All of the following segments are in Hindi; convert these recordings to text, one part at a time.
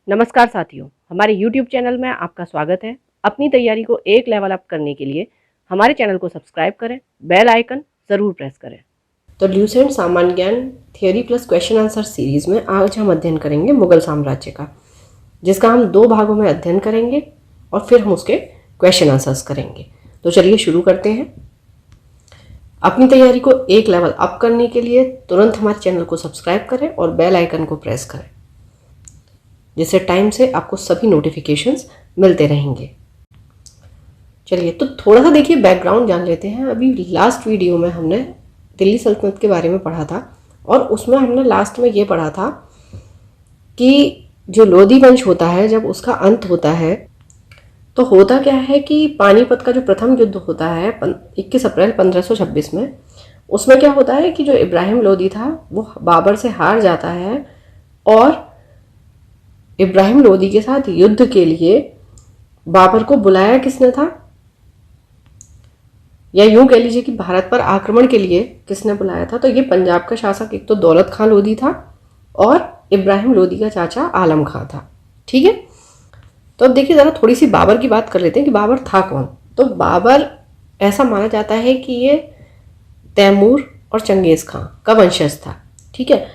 नमस्कार साथियों, हमारे YouTube चैनल में आपका स्वागत है। अपनी तैयारी को एक लेवल अप करने के लिए हमारे चैनल को सब्सक्राइब करें, बेल आइकन ज़रूर प्रेस करें। तो ल्यूसेंट सामान्य ज्ञान theory plus question answer series में आज हम अध्ययन करेंगे मुगल साम्राज्य का, जिसका हम 2 भागों में अध्ययन करेंगे और फिर हम उसके क्वेश्चन आंसर्स करेंगे। तो चलिए शुरू करते हैं। अपनी तैयारी को एक लेवल अप करने के लिए तुरंत हमारे चैनल को सब्सक्राइब करें और बेल आइकन को प्रेस करें, जिससे टाइम से आपको सभी नोटिफिकेशंस मिलते रहेंगे। चलिए तो थोड़ा सा देखिए बैकग्राउंड जान लेते हैं। अभी लास्ट वीडियो में हमने दिल्ली सल्तनत के बारे में पढ़ा था और उसमें हमने लास्ट में ये पढ़ा था कि जो लोधी वंश होता है, जब उसका अंत होता है तो होता क्या है कि पानीपत का जो प्रथम युद्ध होता है 21 अप्रैल 1526 में, उसमें क्या होता है कि जो इब्राहिम लोधी था वो बाबर से हार जाता है और इब्राहिम लोधी के साथ युद्ध के लिए बाबर को बुलाया किसने था, या यूं कह लीजिए कि भारत पर आक्रमण के लिए किसने बुलाया था। तो ये पंजाब का शासक एक तो दौलत खां लोधी था और इब्राहिम लोधी का चाचा आलम खां था। ठीक है, तो अब देखिए ज़रा थोड़ी सी बाबर की बात कर लेते हैं कि बाबर था कौन। तो बाबर ऐसा माना जाता है कि ये तैमूर और चंगेज़ खां का वंशज था। ठीक है,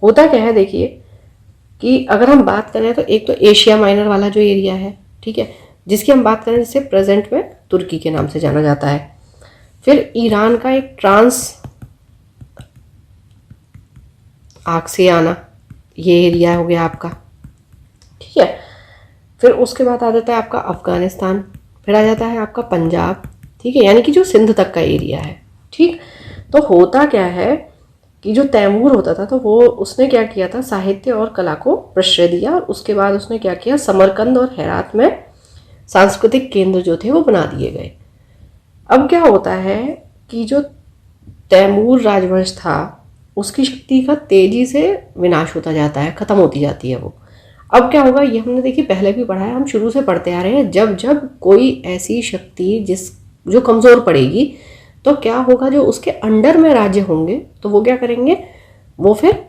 होता क्या है देखिए कि अगर हम बात करें तो एक तो एशिया माइनर वाला जो एरिया है, ठीक है, जिसकी हम बात करें जिसे प्रेजेंट में तुर्की के नाम से जाना जाता है। फिर ईरान का एक ट्रांस आक्सियाना ये एरिया हो गया आपका। ठीक है, फिर उसके बाद आ जाता है आपका अफगानिस्तान, फिर आ जाता है आपका पंजाब। ठीक है, यानी कि जो सिंध तक का एरिया है। ठीक, तो होता क्या है कि जो तैमूर होता था तो वो उसने क्या किया था, साहित्य और कला को प्रश्रय दिया और उसके बाद उसने क्या किया, समरकंद और हेरात में सांस्कृतिक केंद्र जो थे वो बना दिए गए। अब क्या होता है कि जो तैमूर राजवंश था उसकी शक्ति का तेजी से विनाश होता जाता है, खत्म होती जाती है वो। अब क्या होगा ये हमने देखिए पहले भी पढ़ा है, हम शुरू से पढ़ते आ रहे हैं। जब जब कोई ऐसी शक्ति जो कमज़ोर पड़ेगी तो क्या होगा, जो उसके अंडर में राज्य होंगे तो वो क्या करेंगे, वो फिर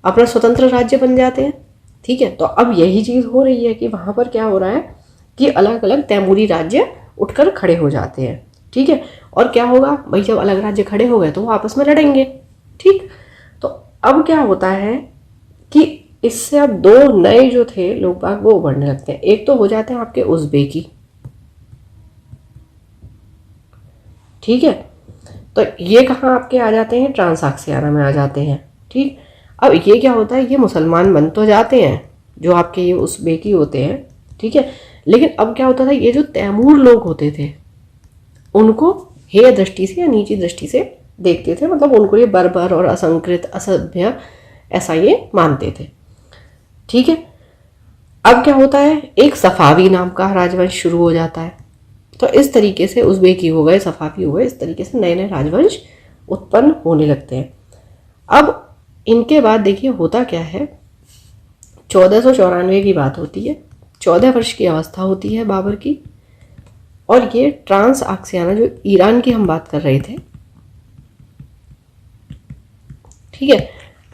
अपना स्वतंत्र राज्य बन जाते हैं। ठीक है, तो अब यही चीज़ हो रही है कि वहाँ पर क्या हो रहा है कि अलग अलग तैमूरी राज्य उठकर खड़े हो जाते हैं। ठीक है, और क्या होगा भाई, जब अलग राज्य खड़े हो गए तो वो आपस में लड़ेंगे। ठीक, तो अब क्या होता है कि इससे अब 2 नए जो थे लोग बाग वो उभरने लगते हैं। एक तो हो जाते हैं आपके उज़्बेकी। ठीक है, तो ये कहाँ आपके आ जाते हैं, ट्रांसाक्सियाना में आ जाते हैं। ठीक, अब ये क्या होता है, ये मुसलमान बन तो जाते हैं जो आपके ये उज़्बेकी होते हैं। ठीक है, लेकिन अब क्या होता था, ये जो तैमूर लोग होते थे उनको हेय दृष्टि से या नीची दृष्टि से देखते थे, मतलब उनको ये बर्बर और असंकृत असभ्य ऐसा ये मानते थे। ठीक है, अब क्या होता है, एक सफावी नाम का राजवंश शुरू हो जाता है। तो इस तरीके से उज़्बेकी हो गए, सफावी हो गए, इस तरीके से नए नए राजवंश उत्पन्न होने लगते हैं। अब इनके बाद देखिए होता क्या है, 1494 की बात होती है, 14 वर्ष की अवस्था होती है बाबर की, और ये ट्रांस आक्सियाना जो ईरान की हम बात कर रहे थे। ठीक है,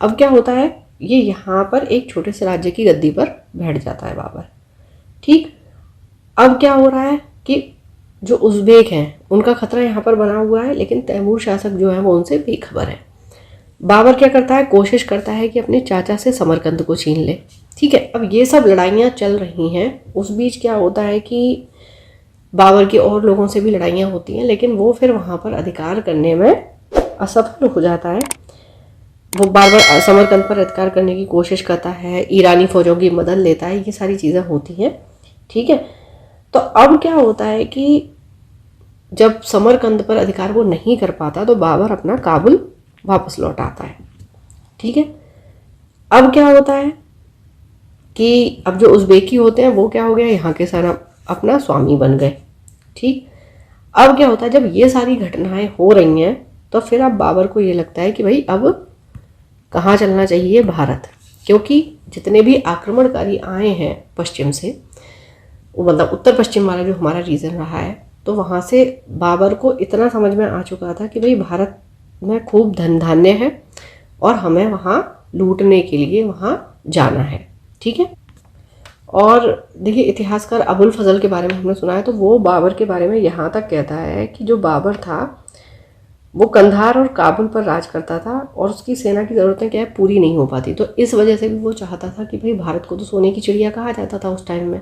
अब क्या होता है, ये यहाँ पर एक छोटे से राज्य की गद्दी पर बैठ जाता है बाबर। ठीक, अब क्या हो रहा है कि जो उज़्बेक हैं उनका खतरा यहाँ पर बना हुआ है, लेकिन तैमूर शासक जो है वो उनसे बेखबर है। बाबर क्या करता है, कोशिश करता है कि अपने चाचा से समरकंद को छीन ले। ठीक है, अब ये सब लड़ाइयाँ चल रही हैं। उस बीच क्या होता है कि बाबर की और लोगों से भी लड़ाइयाँ होती हैं, लेकिन वो फिर वहाँ पर अधिकार करने में असफल हो जाता है। वो बार बार समरकंद पर अधिकार करने की कोशिश करता है, ईरानी फौजों की मदद लेता है, ये सारी चीज़ें होती हैं। ठीक है, तो अब क्या होता है कि जब समरकंद पर अधिकार वो नहीं कर पाता तो बाबर अपना काबुल वापस लौट आता है। ठीक है, अब क्या होता है कि अब जो उज़्बेकी होते हैं वो क्या हो गया, यहाँ के सारा अपना स्वामी बन गए। ठीक, अब क्या होता है, जब ये सारी घटनाएं हो रही हैं तो फिर अब बाबर को ये लगता है कि भाई अब कहाँ चलना चाहिए, भारत। क्योंकि जितने भी आक्रमणकारी आए हैं पश्चिम से, मतलब उत्तर पश्चिम वाला जो हमारा रीजन रहा है, तो वहाँ से बाबर को इतना समझ में आ चुका था कि भाई भारत में खूब धन धान्य है और हमें वहाँ लूटने के लिए वहाँ जाना है। ठीक है, और देखिए इतिहासकार अबुल फजल के बारे में हमने सुना है, तो वो बाबर के बारे में यहाँ तक कहता है कि जो बाबर था वो कंधार और काबुल पर राज करता था और उसकी सेना की ज़रूरतें क्या है पूरी नहीं हो पाती, तो इस वजह से भी वो चाहता था कि भाई भारत को तो सोने की चिड़िया कहा जाता था उस टाइम में,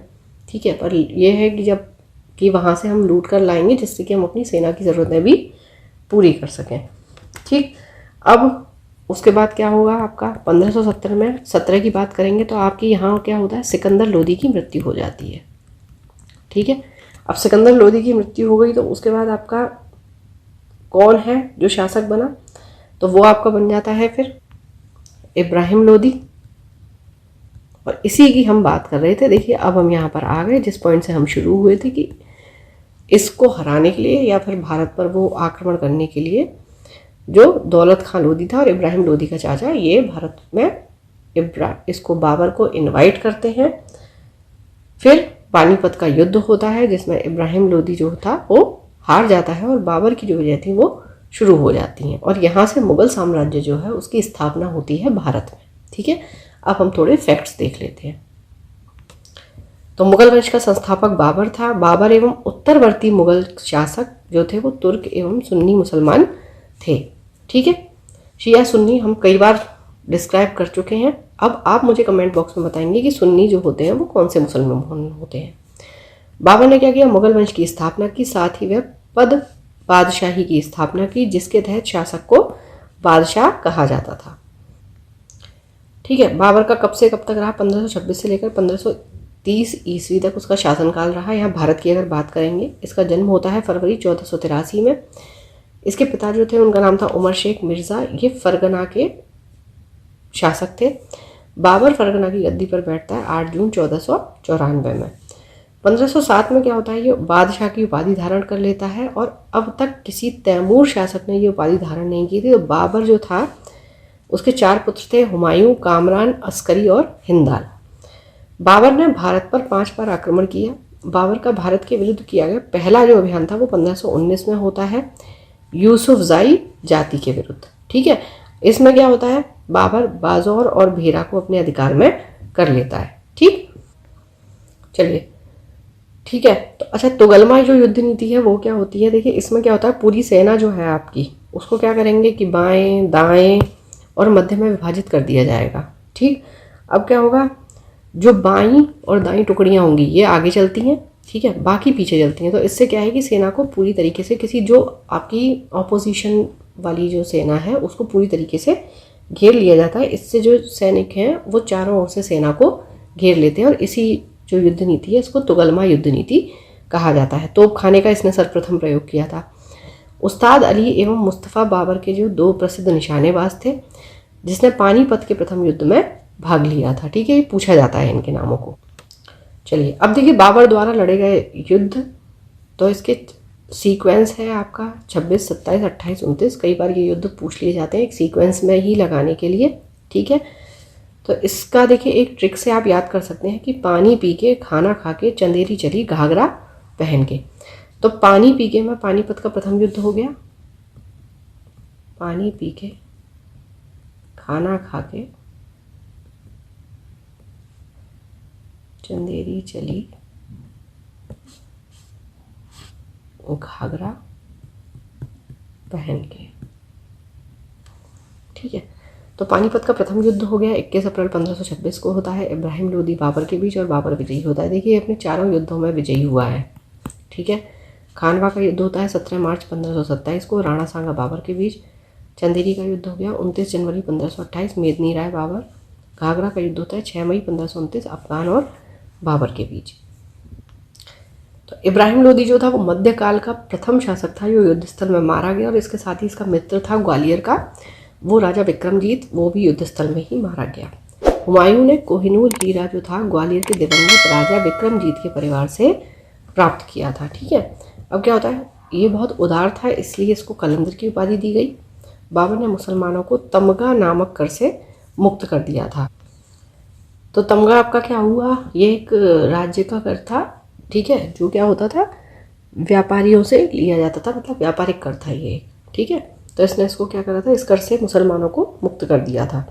ठीक है, पर ये है कि जब कि वहाँ से हम लूट कर लाएंगे जिससे कि हम अपनी सेना की ज़रूरतें भी पूरी कर सकें। ठीक, अब उसके बाद क्या होगा आपका 1570 में 17 की बात करेंगे तो आपकी यहाँ क्या होता है, सिकंदर लोदी की मृत्यु हो जाती है। ठीक है, अब सिकंदर लोदी की मृत्यु हो गई तो उसके बाद आपका कौन है जो शासक बना, तो वो आपका बन जाता है फिर इब्राहिम लोदी। और इसी की हम बात कर रहे थे। देखिए अब हम यहाँ पर आ गए जिस पॉइंट से हम शुरू हुए थे कि इसको हराने के लिए या फिर भारत पर वो आक्रमण करने के लिए जो दौलत खान लोदी था और इब्राहिम लोदी का चाचा, ये भारत में इसको बाबर को इनवाइट करते हैं। फिर पानीपत का युद्ध होता है जिसमें इब्राहिम लोदी जो था वो हार जाता है और बाबर की जो विजय थी वो शुरू हो जाती हैं और यहाँ से मुगल साम्राज्य जो है उसकी स्थापना होती है भारत में। ठीक है, अब हम थोड़े फैक्ट्स देख लेते हैं। तो मुगल वंश का संस्थापक बाबर था। बाबर एवं उत्तरवर्ती मुगल शासक जो थे वो तुर्क एवं सुन्नी मुसलमान थे। ठीक है, शिया सुन्नी हम कई बार डिस्क्राइब कर चुके हैं। अब आप मुझे कमेंट बॉक्स में बताएंगे कि सुन्नी जो होते हैं वो कौन से मुसलमान होते हैं। बाबर ने क्या किया, मुगल वंश की स्थापना की, साथ ही वह पद बादशाही की स्थापना की जिसके तहत शासक को बादशाह कहा जाता था। ठीक है, बाबर का कब से कब तक रहा, 1526 से लेकर 1530 ईस्वी तक उसका शासनकाल रहा। यहाँ भारत की अगर बात करेंगे, इसका जन्म होता है फरवरी 1483 में। इसके पिता जो थे उनका नाम था उमर शेख मिर्ज़ा, ये फरगना के शासक थे। बाबर फरगना की गद्दी पर बैठता है 8 जून 1494 में। 1507 में क्या होता है, ये बादशाह की उपाधि धारण कर लेता है और अब तक किसी तैमूर शासक ने ये उपाधि धारण नहीं की थी। तो बाबर जो था उसके 4 पुत्र थे, हुमायूं, कामरान, अस्करी और हिंदाल। बाबर ने भारत पर 5 बार आक्रमण किया। बाबर का भारत के विरुद्ध किया गया पहला जो अभियान था वो 1519 में होता है यूसुफजाई जाति के विरुद्ध। ठीक है, इसमें क्या होता है, बाबर बाजौर और भेरा को अपने अधिकार में कर लेता है। ठीक, चलिए ठीक है। तो अच्छा, तुगलमा जो युद्ध नीति है वो क्या होती है, देखिए इसमें क्या होता है, पूरी सेना जो है आपकी उसको क्या करेंगे कि बाएं दाएं और मध्य में विभाजित कर दिया जाएगा। ठीक, अब क्या होगा, जो बाईं और दाईं टुकड़ियां होंगी ये आगे चलती हैं, ठीक है, बाकी पीछे चलती हैं। तो इससे क्या है कि सेना को पूरी तरीके से किसी जो आपकी ऑपोजिशन वाली जो सेना है उसको पूरी तरीके से घेर लिया जाता है। इससे जो सैनिक हैं वो चारों ओर से सेना को घेर लेते हैं और इसी जो युद्ध नीति है इसको तुगलमा युद्ध नीति कहा जाता है। तोप खाने का इसने सर्वप्रथम प्रयोग किया था। उस्ताद अली एवं मुस्तफ़ा बाबर के जो 2 प्रसिद्ध निशानेबाज थे जिसने पानीपत के प्रथम युद्ध में भाग लिया था। ठीक है, ये पूछा जाता है इनके नामों को। चलिए अब देखिए बाबर द्वारा लड़े गए युद्ध, तो इसके सीक्वेंस है आपका 26, 27, 28, 29। कई बार ये युद्ध पूछ लिए जाते हैं एक सीक्वेंस में ही लगाने के लिए। ठीक है, तो इसका देखिए एक ट्रिक से आप याद कर सकते हैं कि पानी पी के, खाना खा के, चंदेरी चली, घाघरा पहन के। तो पानी पी के में पानीपत का प्रथम युद्ध हो गया। पानी पी के, खाना खा के, चंदेरी चली, घाघरा पहन के। ठीक है, तो पानीपत का प्रथम युद्ध हो गया 21 अप्रैल 1526 को होता है इब्राहिम लोदी बाबर के बीच और बाबर विजयी होता है। देखिए अपने चारों युद्धों में विजयी हुआ है। ठीक है, खानवा का युद्ध होता है 17 मार्च 1527 को राणा सांगा बाबर के बीच। चंदेरी का युद्ध हो गया 29 जनवरी 1528 मेदनी राय बाबर। घाघरा का युद्ध होता है 6 मई 1529 अफगान और बाबर के बीच। तो इब्राहिम लोदी जो था वो मध्यकाल का प्रथम शासक था जो युद्ध स्थल में मारा गया और इसके साथ ही इसका मित्र था ग्वालियर का वो राजा विक्रमजीत, वो भी युद्ध स्थल में ही मारा गया। हुमायूं ने कोहिनूर हीरा जो था ग्वालियर के दिवंगत राजा विक्रमजीत के परिवार से प्राप्त किया था। ठीक है, अब क्या होता है, ये बहुत उदार था इसलिए इसको कलंदर की उपाधि दी गई। बाबर ने मुसलमानों को तमगा नामक कर से मुक्त कर दिया था। तो तमगा आपका क्या हुआ, ये एक राज्य का कर था। ठीक है, जो क्या होता था, व्यापारियों से लिया जाता था, मतलब व्यापारिक कर था ये। ठीक है, तो इसने इसको क्या करा था, इस कर से मुसलमानों को मुक्त कर दिया था।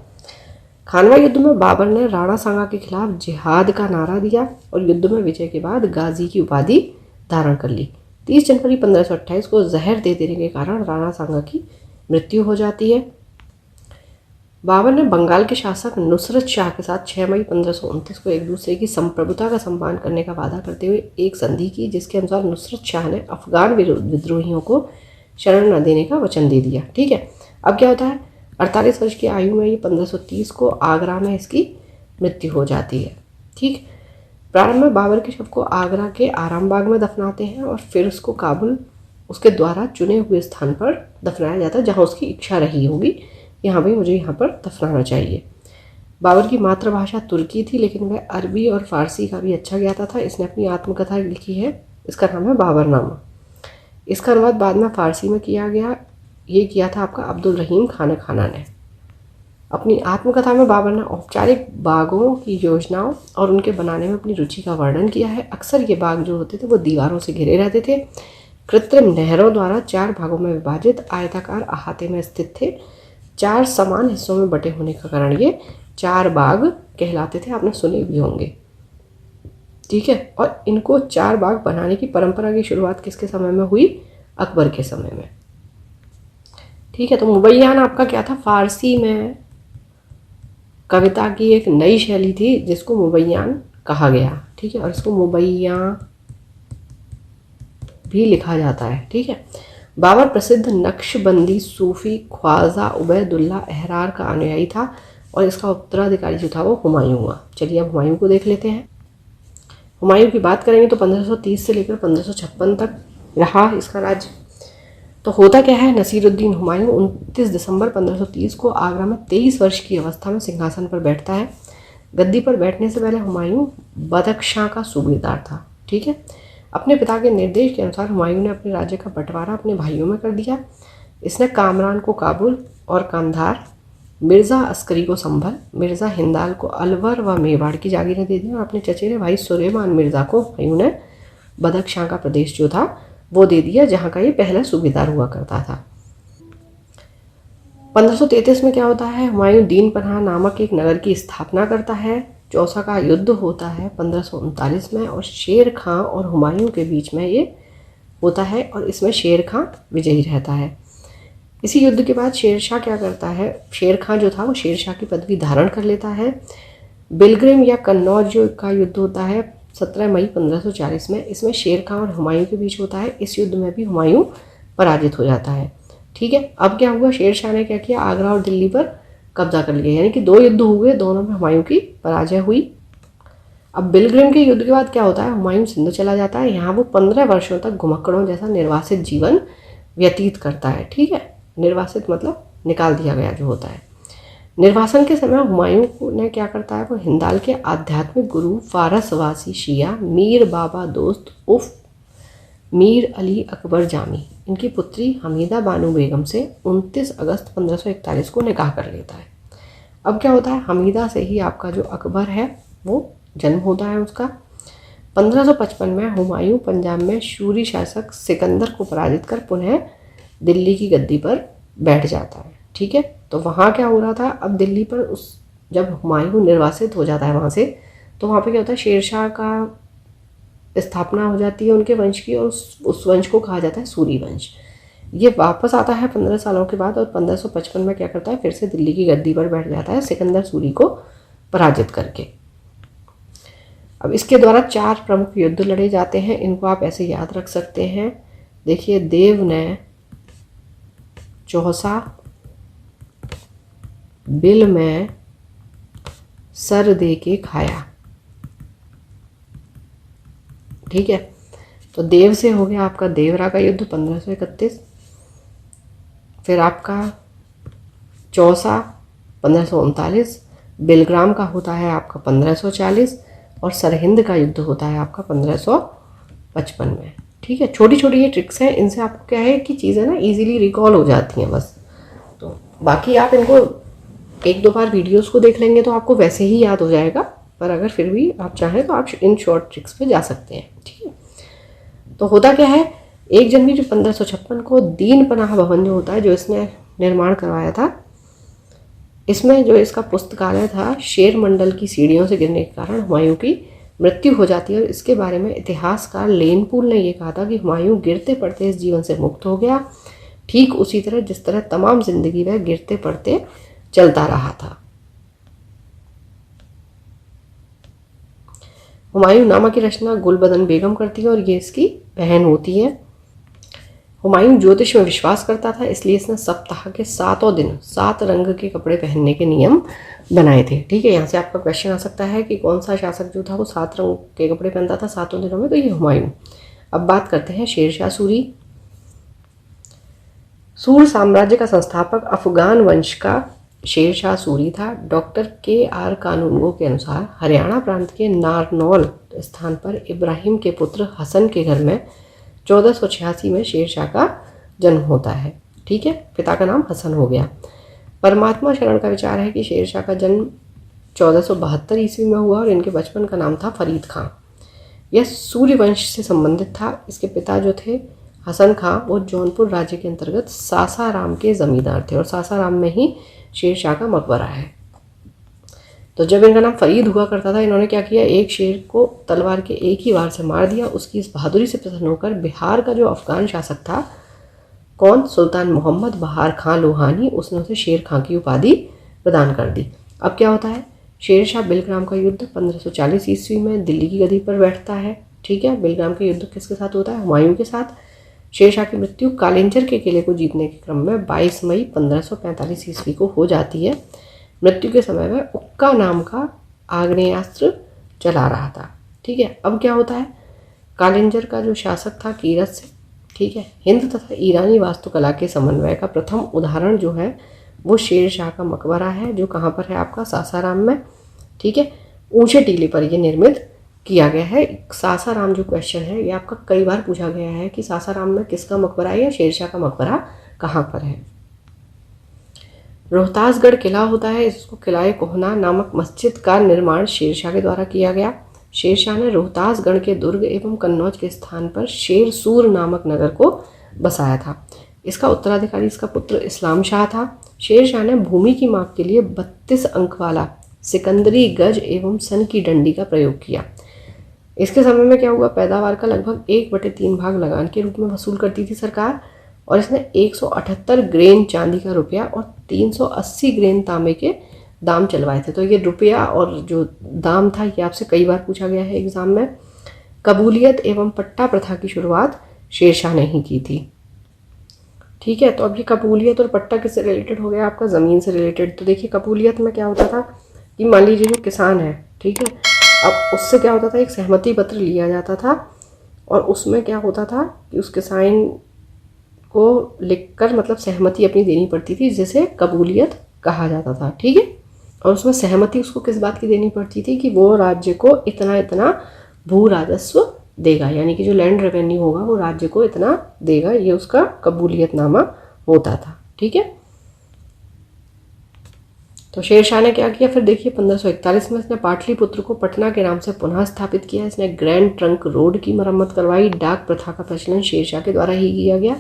खानवा युद्ध में बाबर ने राणा सांगा के खिलाफ जिहाद का नारा दिया और युद्ध में विजय के बाद गाजी की उपाधि धारण कर ली। 30 जनवरी 1528 को जहर दे देने के कारण राणा सांगा की मृत्यु हो जाती है। बाबर ने बंगाल के शासक नुसरत शाह के साथ 6 मई 1529 को एक दूसरे की संप्रभुता का सम्मान करने का वादा करते हुए एक संधि की, जिसके अनुसार नुसरत शाह ने अफगान विद्रोहियों को शरण न देने का वचन दे दिया। ठीक है, अब क्या होता है, 48 वर्ष की आयु में ये 1530 को आगरा में इसकी मृत्यु हो जाती है। ठीक, प्रारंभ में बाबर के शव को आगरा के आरामबाग में दफनाते हैं और फिर उसको काबुल उसके द्वारा चुने हुए स्थान पर दफनाया जाता है जहाँ उसकी इच्छा रही होगी, यहाँ भी मुझे यहाँ पर दफनाना चाहिए। बाबर की मातृभाषा तुर्की थी, लेकिन वह अरबी और फारसी का भी अच्छा ज्ञाता था। इसने अपनी आत्मकथा लिखी है, इसका नाम है बाबरनामा। इसका अनुवाद बाद में फारसी में किया गया, ये किया था आपका अब्दुल रहीम खाना ने। अपनी आत्मकथा में बाबर ने औपचारिक बागों की योजनाओं और उनके बनाने में अपनी रुचि का वर्णन किया है। अक्सर ये बाग जो होते थे वो दीवारों से घिरे रहते थे, कृत्रिम नहरों द्वारा 4 भागों में विभाजित आयताकार अहाते में स्थित थे। 4 समान हिस्सों में बटे होने का कारण ये 4 बाग कहलाते थे, आपने सुने भी होंगे। ठीक है, और इनको 4 बाग बनाने की परंपरा की शुरुआत किसके समय में हुई? अकबर के समय में। ठीक है, तो मुबैयान आपका क्या था? फारसी में कविता की एक नई शैली थी जिसको मुबैयान कहा गया। ठीक है, और इसको मुबैया भी लिखा जाता है। ठीक है, बाबर प्रसिद्ध नक्शबंदी सूफी ख्वाजा उबैदुल्ला अहरार का अनुयायी था और इसका उत्तराधिकारी जो था वो हुमायूं हुआ। चलिए अब हुमायूं को देख लेते हैं। हुमायूं की बात करेंगे तो 1530 से लेकर 1556 तक रहा इसका राज्य। तो होता क्या है, नसीरुद्दीन हुमायूं 29 दिसंबर 1530 को आगरा में 23 वर्ष की अवस्था में सिंहासन पर बैठता है। गद्दी पर बैठने से पहले हुमायूं बदख्शां का सूबेदार था। ठीक है, अपने पिता के निर्देश के अनुसार हुमायूं ने अपने राज्य का बंटवारा अपने भाइयों में कर दिया। इसने कामरान को काबुल और कांधार, मिर्ज़ा अस्करी को संभल, मिर्ज़ा हिंदाल को अलवर व मेवाड़ की जागीरें दे दी और अपने चचेरे भाई सुलेमान मिर्ज़ा को हुमायूं ने बदख्शां का प्रदेश जो था वो दे दिया, जहाँ का ये पहला सूबेदार हुआ करता था। 1533 में क्या होता है, हुमायूं दीन पनाह नामक एक नगर की स्थापना करता है। चौसा का युद्ध होता है 1539 में और शेर खां और हुमायूं के बीच में ये होता है और इसमें शेर खां विजयी रहता है। इसी युद्ध के बाद शेरशाह क्या करता है, शेर खां जो था वो शेरशाह की पदवी धारण कर लेता है। बिलग्रिम या कन्नौज का युद्ध होता है 17 मई 1540 में। इसमें शेर खां और हुमायूं के बीच होता है। इस युद्ध में भी हुमायूं पराजित हो जाता है। ठीक है, अब क्या हुआ, शेरशाह ने क्या किया, आगरा और दिल्ली पर कब्जा कर लिया, यानी कि 2 युद्ध हुए, दोनों में हुमायूं की पराजय हुई। अब बिलग्रिम के युद्ध के बाद क्या होता है, हुमायूं सिंध चला जाता है। यहाँ वो 15 वर्षों तक घुमक्कड़ों जैसा निर्वासित जीवन व्यतीत करता है। ठीक है, निर्वासित मतलब निकाल दिया गया जो होता है। निर्वासन के समय हुमायूं ने क्या करता है, वो हिंदाल के आध्यात्मिक गुरु फारसवासी शिया मीर बाबा दोस्त उफ मीर अली अकबर जामी, इनकी पुत्री हमीदा बानू बेगम से 29 अगस्त 1541 को निकाह कर लेता है। अब क्या होता है, हमीदा से ही आपका जो अकबर है वो जन्म होता है उसका। 1555 में हुमायूं पंजाब में शूरी शासक सिकंदर को पराजित कर पुनः दिल्ली की गद्दी पर बैठ जाता है। ठीक है, तो वहाँ क्या हो रहा था, अब दिल्ली पर जब हुमायूं निर्वासित हो जाता है वहाँ से, तो वहाँ पे क्या होता है, शेरशाह का स्थापना हो जाती है उनके वंश की और उस वंश को कहा जाता है सूरी वंश। ये वापस आता है 15 सालों के बाद और 1555 में क्या करता है, फिर से दिल्ली की गद्दी पर बैठ जाता है सिकंदर सूरी को पराजित करके। अब इसके द्वारा 4 प्रमुख युद्ध लड़े जाते हैं, इनको आप ऐसे याद रख सकते हैं। देखिए, देव ने चौसा, बिल में सर दे के खाया। ठीक है, तो देव से हो गया आपका देवरा का युद्ध 1531, फिर आपका चौसा 1539, बिलग्राम का होता है आपका 1540 और सरहिंद का युद्ध होता है आपका 1555 में। ठीक है, छोटी छोटी ये ट्रिक्स हैं, इनसे आपको क्या है कि चीज़ें ना इजीली रिकॉल हो जाती हैं बस। तो बाकी आप इनको 1-2 बार वीडियोस को देख लेंगे तो आपको वैसे ही याद हो जाएगा, पर अगर फिर भी आप चाहें तो आप इन शॉर्ट ट्रिक्स पे जा सकते हैं। ठीक है, तो होता क्या है, 1 जनवरी 1556 को दीन पनाह भवन जो होता है, जो इसने निर्माण करवाया था, इसमें जो इसका पुस्तकालय था, शेर मंडल की सीढ़ियों से गिरने के कारण हुमायूं की मृत्यु हो जाती है और इसके बारे में इतिहासकार लेनपूल ने यह कहा था कि हुमायूं गिरते पड़ते इस जीवन से मुक्त हो गया, ठीक उसी तरह जिस तरह तमाम जिंदगी वह गिरते पड़ते चलता रहा था। हुमायूं नामा की रचना गुलबदन बेगम करती है और ये इसकी बहन होती है। हुमायूं ज्योतिष में विश्वास करता था, इसलिए इसने सप्ताह के 7 दिन 7 रंग के कपड़े पहनने के नियम बनाए थे। ठीक है, यहाँ से आपका क्वेश्चन आ सकता है कि कौन सा शासक जो था वो 7 रंग के कपड़े पहनता था 7 दिनों में, तो ये हुमायूं। अब बात करते हैं शेरशाह सूरी। सूर साम्राज्य का संस्थापक अफगान वंश का शेरशाह सूरी था। डॉक्टर KR कानूनगो के अनुसार हरियाणा प्रांत के नारनौल स्थान पर इब्राहिम के पुत्र हसन के घर में 1486 में शेरशाह का जन्म होता है। ठीक है, पिता का नाम हसन हो गया। परमात्मा शरण का विचार है कि शेरशाह का जन्म 1472 ईस्वी में हुआ और इनके बचपन का नाम था फरीद खां। यह सूर्य वंश से संबंधित था। इसके पिता जो थे हसन खां, वो जौनपुर राज्य के अंतर्गत सासाराम के जमींदार थे और सासाराम में ही शेरशाह का मकबरा है। तो जब इनका नाम फरीद हुआ करता था, इन्होंने क्या किया, एक शेर को तलवार के एक ही वार से मार दिया। उसकी इस बहादुरी से प्रसन्न होकर बिहार का जो अफगान शासक था, कौन, सुल्तान मोहम्मद बहार खां लोहानी, उसने उसे शेर खां की उपाधि प्रदान कर दी। अब क्या होता है, शेरशाह बिलग्राम का युद्ध 1540 ईस्वी में दिल्ली की गद्दी पर बैठता है। ठीक है, बिलग्राम का युद्ध किसके साथ होता है, हुमायूं के साथ। शेरशाह की मृत्यु कालिंजर के किले को जीतने के क्रम में 22 मई 1545 ईस्वी को हो जाती है। मृत्यु के समय में उक्का नाम का आग्नेयास्त्र चला रहा था। ठीक है, अब क्या होता है, कालिंजर का जो शासक था कीरत से, ठीक है, हिंद तथा ईरानी वास्तुकला के समन्वय का प्रथम उदाहरण जो है वो शेरशाह का मकबरा है, जो कहाँ पर है आपका, सासाराम में। ठीक है, ऊंचे टीले पर यह निर्मित किया गया है। सासाराम जो क्वेश्चन है ये आपका कई बार पूछा गया है कि सासाराम में किसका मकबरा है या शेरशाह का मकबरा कहाँ पर है। रोहतासगढ़ किला होता है, इसको किलाए कोहना नामक मस्जिद का निर्माण शेरशाह के द्वारा किया गया। शेरशाह ने रोहतासगढ़ के दुर्ग एवं कन्नौज के स्थान पर शेरसूर नामक नगर को बसाया था। इसका उत्तराधिकारी इसका पुत्र इस्लाम शाह था। शेरशाह ने भूमि की माप के लिए 32 अंक वाला सिकंदरी गज एवं सन की डंडी का प्रयोग किया। इसके समय में क्या हुआ, पैदावार का लगभग 1/3 भाग लगान के रूप में वसूल करती थी सरकार, और इसने 178 ग्रेन चांदी का रुपया और 380 ग्रेन तांबे के दाम चलवाए थे। तो ये रुपया और जो दाम था ये आपसे कई बार पूछा गया है एग्जाम में। कबूलियत एवं पट्टा प्रथा की शुरुआत शेरशाह ने ही की थी। ठीक है, तो अब ये कबूलियत और पट्टा किससे रिलेटेड हो गया, आपका ज़मीन से रिलेटेड। तो देखिए कबूलियत में क्या होता था कि मान लीजिए जो किसान है, ठीक है, अब उससे क्या होता था, एक सहमति पत्र लिया जाता था और उसमें क्या होता था कि उस किसान को लिखकर मतलब सहमति अपनी देनी पड़ती थी, जिसे कबूलियत कहा जाता था। ठीक है, और उसमें सहमति उसको किस बात की देनी पड़ती थी कि वो राज्य को इतना इतना भू राजस्व देगा, यानी कि जो लैंड रेवेन्यू होगा वो राज्य को इतना देगा, ये उसका कबूलियतनामा होता था। ठीक है, तो शेरशाह ने क्या किया फिर देखिए 1541 में इसने पाटलिपुत्र को पटना के नाम से पुनः स्थापित किया। इसने ग्रैंड ट्रंक रोड की मरम्मत करवाई। डाक प्रथा का प्रचलन शेरशाह के द्वारा ही किया गया।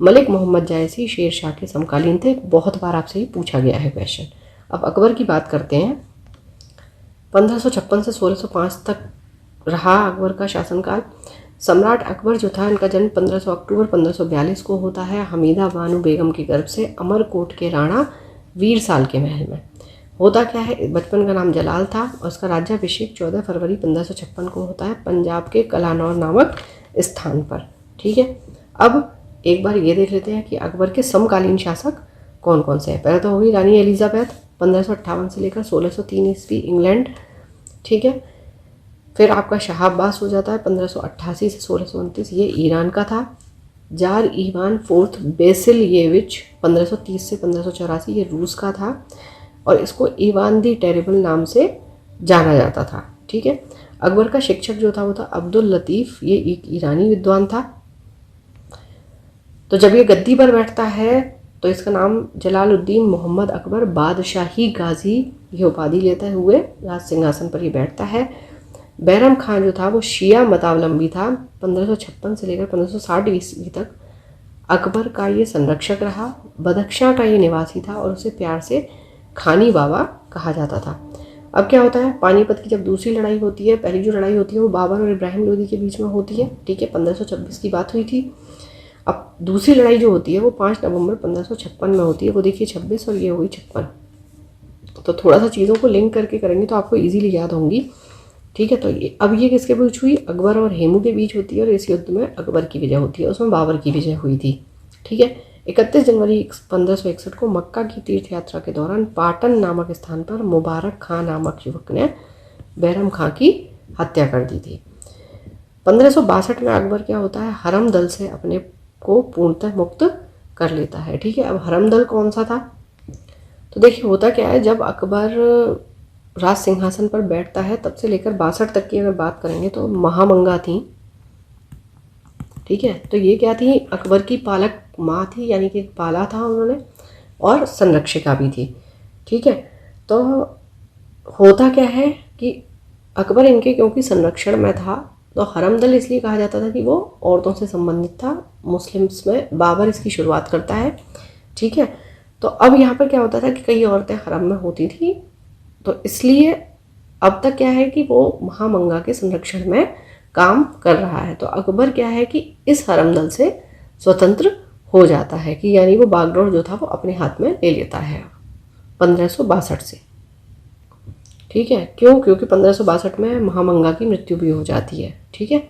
मलिक मोहम्मद जायसी शेरशाह के समकालीन थे। बहुत बार आपसे ही पूछा गया है क्वेश्चन। अब अकबर की बात करते हैं। 1556 से 1605 तक रहा अकबर का शासनकाल। सम्राट अकबर जो था इनका जन्म 1500 अक्टूबर 1542 को होता है हमीदा बानो बेगम के गर्भ से अमरकोट के राणा वीर साल के महल में। होता क्या है, बचपन का नाम जलाल था और उसका राज्याभिषेक 14 फरवरी 1556 को होता है पंजाब के कलानौर नामक स्थान पर। ठीक है, अब एक बार ये देख लेते हैं कि अकबर के समकालीन शासक कौन कौन से हैं। पहले तो होगी रानी एलिजाबेथ 1558 से लेकर 1603 ईस्वी इंग्लैंड। ठीक है, फिर आपका शाह अब्बास हो जाता है 1588 से 1629, ये ईरान का था। जार ईवान फोर्थ बेसिलिएविच 1530 से 1584, ये रूस का था और इसको ईवान दी टेरिबल नाम से जाना जाता था। ठीक है, अकबर का शिक्षक जो था वो था अब्दुल लतीफ़, ये एक ईरानी विद्वान था। तो जब ये गद्दी पर बैठता है तो इसका नाम जलालुद्दीन मोहम्मद अकबर बादशाही गाजी ये उपाधि लेते हुए राज सिंहासन पर ही बैठता है। बैरम खान जो था वो शिया मतावलंबी था। 1556 से लेकर 1560 ईस्वी तक अकबर का ये संरक्षक रहा। बदख्शां का ये निवासी था और उसे प्यार से खानी बाबा कहा जाता था। अब क्या होता है, पानीपत की जब दूसरी लड़ाई होती है, पहली जो लड़ाई होती है वो बाबर और इब्राहिम लोदी के बीच में होती है, ठीक है, 1526 की बात हुई थी। अब दूसरी लड़ाई जो होती है वो 5 नवंबर 1556 में होती है, वो देखिए 26 और ये हुई 56। तो थोड़ा सा चीज़ों को लिंक करके करेंगे तो आपको इजीली याद होंगी, ठीक है। तो ये किसके बीच हुई, अकबर और हेमू के बीच होती है, और इस युद्ध में अकबर की विजय होती है, उसमें बाबर की विजय हुई थी, ठीक है। 31 जनवरी 1561 को मक्का की तीर्थ यात्रा के दौरान पाटन नामक स्थान पर मुबारक खां नामक युवक ने बैरम खां की हत्या कर दी थी। 1562 में अकबर क्या होता है, हरम दल से अपने को पूर्णतः मुक्त कर लेता है, ठीक है। अब हरम दल कौन सा था, तो देखिए होता क्या है, जब अकबर राज सिंहासन पर बैठता है तब से लेकर 62 तक की अगर बात करेंगे तो महामंगा थी, ठीक है। तो ये क्या थी, अकबर की पालक माँ थी, यानी कि पाला था उन्होंने, और संरक्षिका भी थी, ठीक है। तो होता क्या है कि अकबर इनके क्योंकि संरक्षण में था, तो हरम दल इसलिए कहा जाता था कि वो औरतों से संबंधित था। मुस्लिम्स में बाबर इसकी शुरुआत करता है, ठीक है। तो अब यहाँ पर क्या होता था कि कई औरतें हरम में होती थी, तो इसलिए अब तक क्या है कि वो महामंगा के संरक्षण में काम कर रहा है। तो अकबर क्या है कि इस हरम दल से स्वतंत्र हो जाता है, कि यानी वो बागडोर जो था वो अपने हाथ में ले लेता है 1562 से, ठीक है। क्यों, क्योंकि 1562 में महामंगा की मृत्यु भी हो जाती है, ठीक है।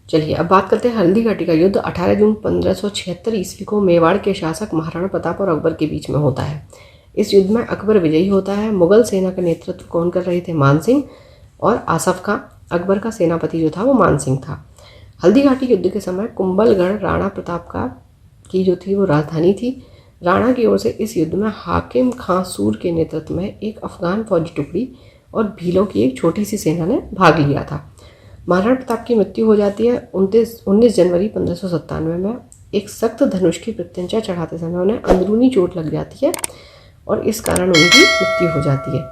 चलिए अब बात करते हैं हल्दी घाटी का युद्ध। 18 जून 1576 ईस्वी को मेवाड़ के शासक महाराणा प्रताप और अकबर के बीच में होता है। इस युद्ध में अकबर विजयी होता है। मुगल सेना का नेतृत्व कौन कर रहे थे, मान सिंह और आसफ खां। अकबर का सेनापति जो था वो मान सिंह था। हल्दी घाटी युद्ध के समय कुंभलगढ़ राणा प्रताप का की जो थी वो राजधानी थी। राणा की ओर से इस युद्ध में हाकिम खां सूर के नेतृत्व में एक अफगान फौजी टुकड़ी और भीलों की एक छोटी सी सेना ने भाग लिया था। महाराणा प्रताप की मृत्यु हो जाती है 19 जनवरी 1597 में। एक सख्त धनुष की प्रत्यंचा चढ़ाते समय उन्हें अंदरूनी चोट लग जाती है और इस कारण उनकी मृत्यु हो जाती है।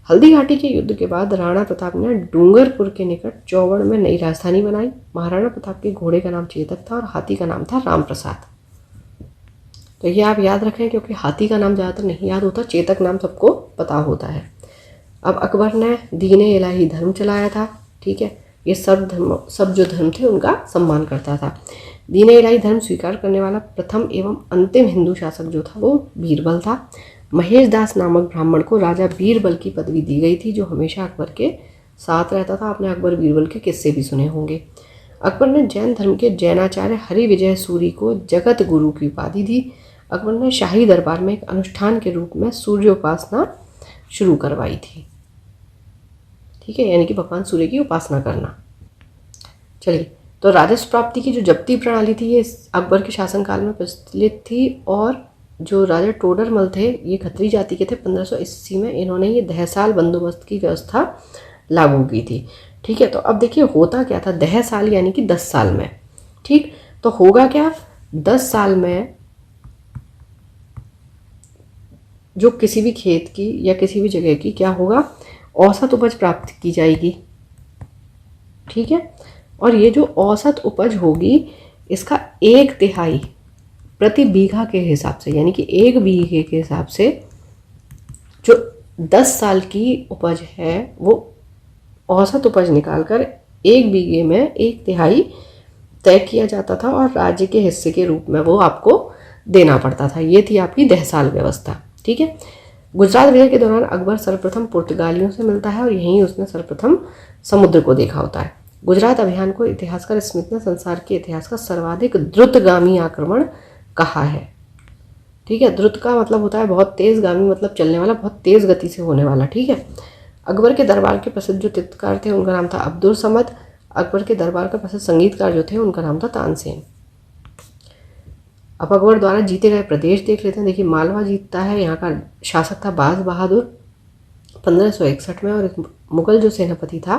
हल्दी घाटी के युद्ध के बाद राणा प्रताप ने डूंगरपुर के निकट चौवड़ में नई राजधानी बनाई। महाराणा प्रताप के घोड़े का नाम चेतक था और हाथी का नाम था राम प्रसाद। तो ये आप याद रखें, क्योंकि हाथी का नाम ज़्यादातर नहीं याद होता, चेतक नाम सबको पता होता है। अब अकबर ने दीन इलाही धर्म चलाया था, ठीक है। ये सब जो धर्म थे उनका सम्मान करता था। दीन इलाही धर्म स्वीकार करने वाला प्रथम एवं अंतिम हिंदू शासक जो था वो बीरबल था। महेश दास नामक ब्राह्मण को राजा बीरबल की पदवी दी गई थी, जो हमेशा अकबर के साथ रहता था। आपने अकबर बीरबल के किस्से भी सुने होंगे। अकबर ने जैन धर्म के जैनाचार्य हरि विजय सूरी को जगत गुरु की उपाधि दी। अकबर ने शाही दरबार में एक अनुष्ठान के रूप में सूर्योपासना शुरू करवाई थी, ठीक है, यानी कि भगवान सूर्य की उपासना करना। चलिए, तो राजस्व प्राप्ति की जो जब्ती प्रणाली थी ये अकबर के शासनकाल में प्रचलित थी, और जो राजा टोडरमल थे ये खत्री जाति के थे। 1580 में इन्होंने ये दहसाल बंदोबस्त की व्यवस्था लागू की थी, ठीक है। तो अब देखिए होता क्या था, दहसाल यानी कि 10 साल में, ठीक। तो होगा क्या, 10 साल में जो किसी भी खेत की या किसी भी जगह की क्या होगा, औसत उपज प्राप्त की जाएगी, ठीक है। और ये जो औसत उपज होगी इसका 1/3 प्रति बीघा के हिसाब से, यानी कि 1 बीघे के हिसाब से जो 10 साल की उपज है वो औसत उपज निकालकर 1 बीघे में 1/3 तय किया जाता था और राज्य के हिस्से के रूप में वो आपको देना पड़ता था। ये थी आपकी दहसाल व्यवस्था, ठीक है। गुजरात विजय के दौरान अकबर सर्वप्रथम पुर्तगालियों से मिलता है और यहीं उसने सर्वप्रथम समुद्र को देखा होता है। गुजरात अभियान को इतिहासकार स्मिथ ने संसार के इतिहास का सर्वाधिक द्रुतगामी आक्रमण कहा है, ठीक है। द्रुत का मतलब होता है बहुत तेज, गामी मतलब चलने वाला, बहुत तेज गति से होने वाला, ठीक है। अकबर के दरबार के प्रसिद्ध जो चित्रकार थे उनका नाम था अब्दुल समद। अकबर के दरबार का प्रसिद्ध संगीतकार जो थे उनका नाम था तानसेन। अब अकबर द्वारा जीते गए प्रदेश देख लेते हैं। देखिए मालवा जीतता है, यहाँ का शासक था बाज बहादुर 1561 में, और मुगल जो सेनापति था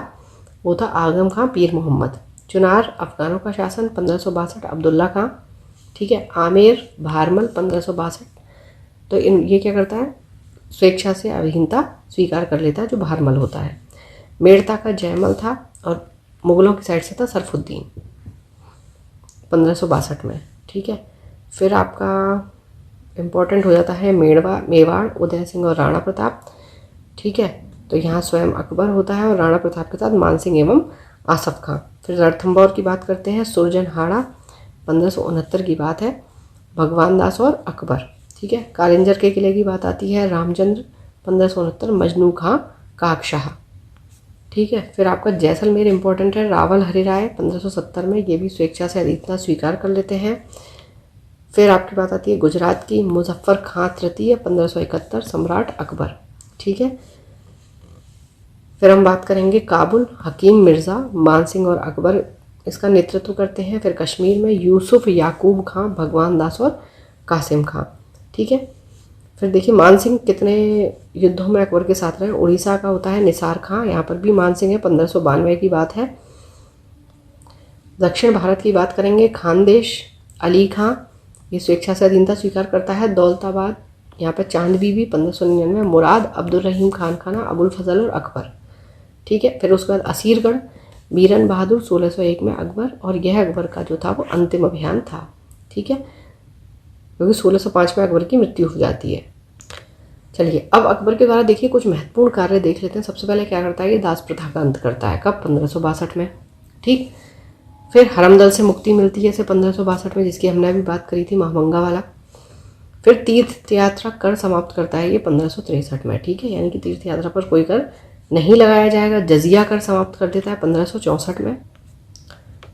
वो था आगम खां पीर मोहम्मद। चुनार अफगानों का शासन 1562 अब्दुल्ला खां, ठीक है। आमेर भारमल 1562। तो ये क्या करता है, स्वेच्छा से अभिहिंता स्वीकार कर लेता है, जो भारमल होता है। मेड़ता का जयमल था और मुगलों की साइड से था सरफुद्दीन 1562 में, ठीक है। फिर आपका इम्पोर्टेंट हो जाता है मेवाड़, उदय सिंह और राणा प्रताप। ठीक है, तो यहाँ स्वयं अकबर होता है और राणा प्रताप के साथ मानसिंह एवं आसफ खां। फिर रणथंभौर की बात करते हैं, सुरजनहाड़ा 1569 की बात है, भगवान दास और अकबर। ठीक है, कालिंजर के किले की बात आती है, रामचंद्र 1569, मजनू खां, काकशाह। ठीक है, फिर आपका जैसलमेर इंपॉर्टेंट है, रावल हरिराय 1570 में, ये भी स्वेच्छा से अधिकता स्वीकार कर लेते हैं। फिर आपकी बात आती है गुजरात की, मुजफ्फर खां तृतीय 1571, सम्राट अकबर। ठीक है, फिर हम बात करेंगे काबुल, हकीम मिर्ज़ा, मानसिंह और अकबर इसका नेतृत्व करते हैं। फिर कश्मीर में यूसुफ याकूब खां, भगवान दास और कासिम खां। ठीक है, फिर देखिए मानसिंह कितने युद्धों में अकबर के साथ रहे। उड़ीसा का होता है निसार खां, यहाँ पर भी मानसिंह है, 1592 की बात है। दक्षिण भारत की बात करेंगे, खानदेश, अली खां, ये स्वेच्छा से अधीनता स्वीकार करता है। दौलताबाद, यहाँ पर चांद बीबी 1599, मुराद, अब्दुल रहीम खान खाना, अबुल फजल और अकबर। ठीक है, फिर उसके बाद असीरगढ़, बीरन बहादुर 1601 में अकबर, और यह अकबर का जो था वो अंतिम अभियान था। ठीक है, क्योंकि 1605 में अकबर की मृत्यु हो जाती है। चलिए अब अकबर के द्वारा देखिए कुछ महत्वपूर्ण कार्य देख लेते हैं। सबसे पहले क्या करता है, ये दास प्रथा का अंत करता है। कब? 1562 में। ठीक, फिर हरमदल से मुक्ति मिलती है इसे 1562 में, जिसकी हमने अभी बात करी थी, महामंगा वाला। फिर तीर्थ यात्रा कर समाप्त करता है ये 1563 में। ठीक है, यानी कि तीर्थ यात्रा पर कोई कर नहीं लगाया जाएगा। जजिया कर समाप्त कर देता है 1564 में।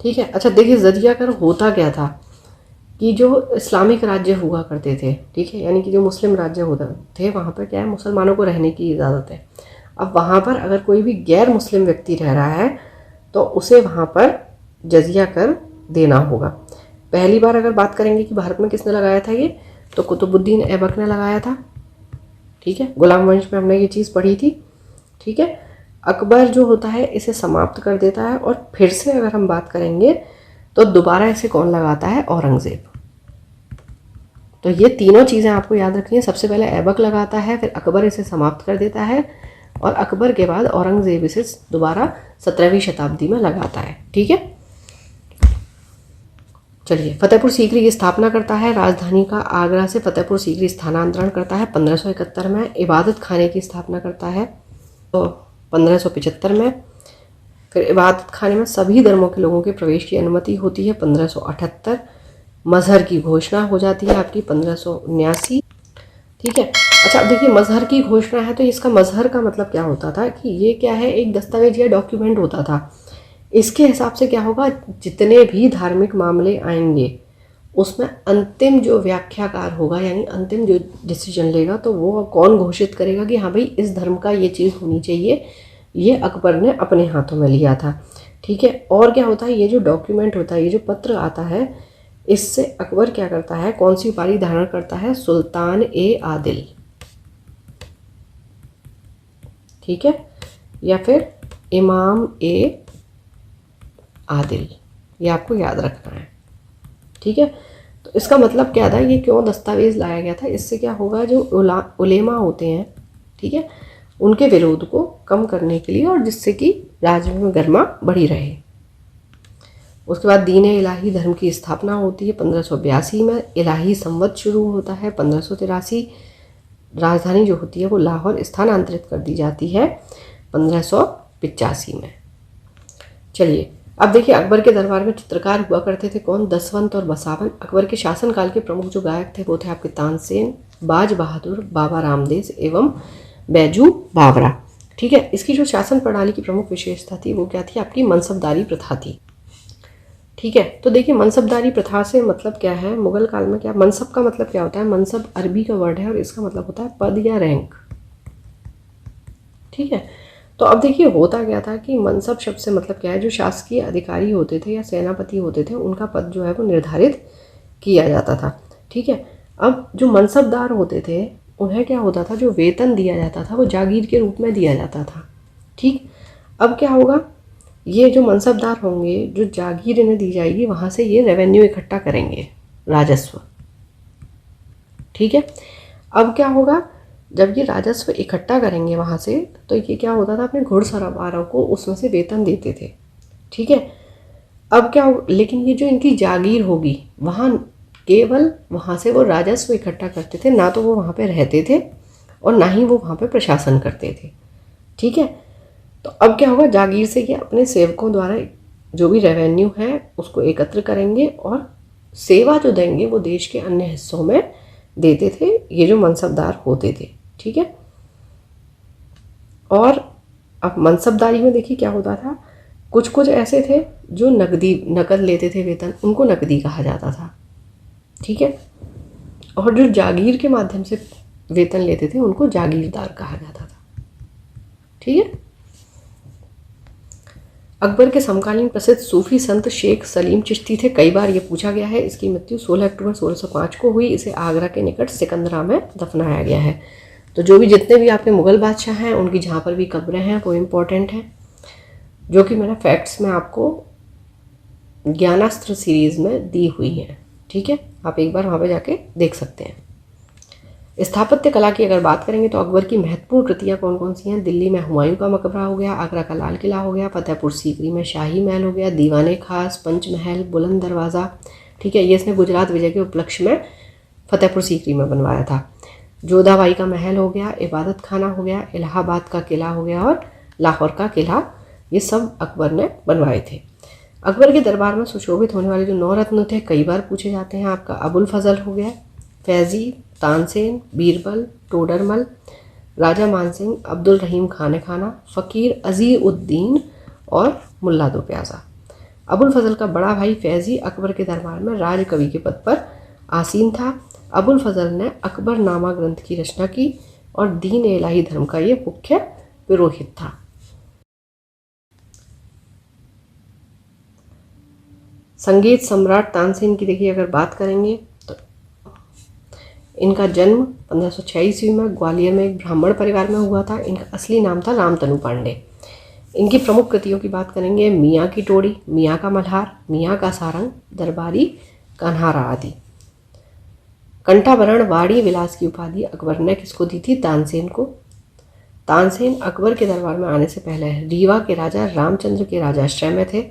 ठीक है, अच्छा देखिए जजिया कर होता क्या था कि जो इस्लामिक राज्य हुआ करते थे, ठीक है, यानी कि जो मुस्लिम राज्य होते थे वहाँ पर क्या है, मुसलमानों को रहने की इजाज़त है। अब वहाँ पर अगर कोई भी गैर मुस्लिम व्यक्ति रह रहा है तो उसे वहाँ पर जजिया कर देना होगा। पहली बार अगर बात करेंगे कि भारत में किसने लगाया था ये, तो कुतुबुद्दीन ऐबक ने लगाया था। ठीक है, गुलाम वंश में हमने ये चीज़ पढ़ी थी। ठीक है, अकबर जो होता है इसे समाप्त कर देता है, और फिर से अगर हम बात करेंगे तो दोबारा इसे कौन लगाता है, औरंगज़ेब। तो ये तीनों चीज़ें आपको याद रखनी है। सबसे पहले ऐबक लगाता है, फिर अकबर इसे समाप्त कर देता है, और अकबर के बाद औरंगज़ेब इसे दोबारा 17वीं शताब्दी में लगाता है। ठीक है, चलिए फतेहपुर सीकरी की स्थापना करता है। राजधानी का आगरा से फतेहपुर सीकरी स्थानांतरण करता है 1571 में। इबादत खाने की स्थापना करता है तो 1575 में। फिर इबादत खाने में सभी धर्मों के लोगों के प्रवेश की अनुमति होती है 1578। मजहर की घोषणा हो जाती है आपकी 1579। ठीक है, अच्छा अब देखिए मजहर की घोषणा है तो इसका मजहर का मतलब क्या होता था कि ये क्या है, एक दस्तावेज या डॉक्यूमेंट होता था। इसके हिसाब से क्या होगा, जितने भी धार्मिक मामले आएंगे उसमें अंतिम जो व्याख्याकार होगा, यानी अंतिम जो डिसीजन लेगा, तो वो कौन घोषित करेगा कि हाँ भाई इस धर्म का ये चीज़ होनी चाहिए, ये अकबर ने अपने हाथों में लिया था। ठीक है, और क्या होता है, ये जो डॉक्यूमेंट होता है, ये जो पत्र आता है, इससे अकबर क्या करता है, कौन सी उपाधि धारण करता है, सुल्तान ए आदिल। ठीक है, या फिर इमाम ए आदिल, ये आपको याद रखना है। ठीक है, तो इसका मतलब क्या था, ये क्यों दस्तावेज लाया गया था, इससे क्या होगा, जो उलेमा होते हैं, ठीक है, उनके विरोध को कम करने के लिए, और जिससे कि राज्य में गरिमा बढ़ी रहे। उसके बाद दीन इलाही धर्म की स्थापना होती है 1582 में। इलाही संवत शुरू होता है 1583। राजधानी जो होती है वो लाहौर स्थानांतरित कर दी जाती है 1585 में। चलिए अब देखिए अकबर के दरबार में चित्रकार हुआ करते थे कौन, दसवंत और बसावन। अकबर के शासनकाल के प्रमुख जो गायक थे वो थे आपके तानसेन, बाज बहादुर, बाबा रामदेस एवं बैजू बावरा। ठीक है, इसकी जो शासन प्रणाली की प्रमुख विशेषता थी वो क्या थी, आपकी मनसबदारी प्रथा थी। ठीक है, तो देखिए मनसबदारी प्रथा से मतलब क्या है, मुगल काल में क्या, मनसब का मतलब क्या होता है, मनसब अरबी का वर्ड है और इसका मतलब होता है पद या रैंक। ठीक है, तो अब देखिए होता क्या था कि मनसब शब्द से मतलब क्या है, जो शासकीय अधिकारी होते थे या सेनापति होते थे उनका पद जो है वो निर्धारित किया जाता था। ठीक है, अब जो मनसबदार होते थे उन्हें क्या होता था, जो वेतन दिया जाता था वो जागीर के रूप में दिया जाता था। ठीक, अब क्या होगा, ये जो मनसबदार होंगे, जो जागीर इन्हें दी जाएगी वहाँ से ये रेवेन्यू इकट्ठा करेंगे, राजस्व। ठीक है, अब क्या होगा, जब ये राजस्व इकट्ठा करेंगे वहाँ से, तो ये क्या होता था, अपने घुड़सवारों को उसमें से वेतन देते थे। ठीक है, अब क्या हो, लेकिन ये जो इनकी जागीर होगी वहाँ केवल वहाँ से वो राजस्व इकट्ठा करते थे, ना तो वो वहाँ पे रहते थे और ना ही वो वहाँ पे प्रशासन करते थे। ठीक है, तो अब क्या होगा, जागीर से ये अपने सेवकों द्वारा जो भी रेवेन्यू है उसको एकत्र करेंगे और सेवा जो देंगे वो देश के अन्य हिस्सों में देते थे ये जो मनसबदार होते थे। ठीक है, और अब मनसबदारी में देखिए क्या होता था, कुछ कुछ ऐसे थे जो नकद लेते थे वेतन, उनको नकदी कहा जाता था। ठीक है, और जो जागीर के माध्यम से वेतन लेते थे उनको जागीरदार कहा जाता था। ठीक है, अकबर के समकालीन प्रसिद्ध सूफी संत शेख सलीम चिश्ती थे। कई बार ये पूछा गया है। इसकी मृत्यु 16 अक्टूबर 1605 को हुई। इसे आगरा के निकट सिकंदरा में दफनाया गया है। तो जो भी जितने भी आपके मुगल बादशाह हैं उनकी जहाँ पर भी कब्रें हैं वो इम्पोर्टेंट हैं, जो कि मैंने फैक्ट्स में आपको ज्ञानास्त्र सीरीज़ में दी हुई हैं। ठीक है, आप एक बार वहाँ पे जाके देख सकते हैं। स्थापत्य कला की अगर बात करेंगे तो अकबर की महत्वपूर्ण कृतियाँ कौन कौन सी हैं? दिल्ली में हुमायूं का मकबरा हो गया, आगरा का लाल किला हो गया, फतेहपुर सीकरी में शाही महल हो गया, दीवाने खास, पंचमहल, बुलंद दरवाज़ा। ठीक है, ये इसने गुजरात विजय के उपलक्ष्य में फतेहपुर सीकरी में बनवाया था। जोधाबाई का महल हो गया, इबादत खाना हो गया, इलाहाबाद का किला हो गया और लाहौर का किला, ये सब अकबर ने बनवाए थे। अकबर के दरबार में सुशोभित होने वाले जो 9 रत्न थे कई बार पूछे जाते हैं। आपका अबुल फजल हो गया, फैज़ी, तानसेन, बीरबल, टोडरमल, राजा मानसिंह, अब्दुल रहीम खाने खाना, फ़कीर अज़ीउद्दीन और मुल्ला दो प्याज़ा। अबुल फजल का बड़ा भाई फैज़ी अकबर के दरबार में राज कवि के पद पर आसीन था। अबुल फजल ने अकबरनामा ग्रंथ की रचना की और दीन इलाही धर्म का ये मुख्य पुरोहित था। संगीत सम्राट तानसेन की देखिए अगर बात करेंगे तो इनका जन्म 1506 ईस्वी में ग्वालियर में एक ब्राह्मण परिवार में हुआ था। इनका असली नाम था रामतनु पांडे। इनकी प्रमुख कृतियों की बात करेंगे, मियाँ की टोड़ी, मियाँ का मल्हार, मियाँ का सारंग, दरबारी, कन्हारा आदि। कंठाभरण वाड़ी विलास की उपाधि अकबर ने किसको दी थी? तानसेन को। तानसेन अकबर के दरबार में आने से पहले रीवा के राजा रामचंद्र के राजाश्रय में थे।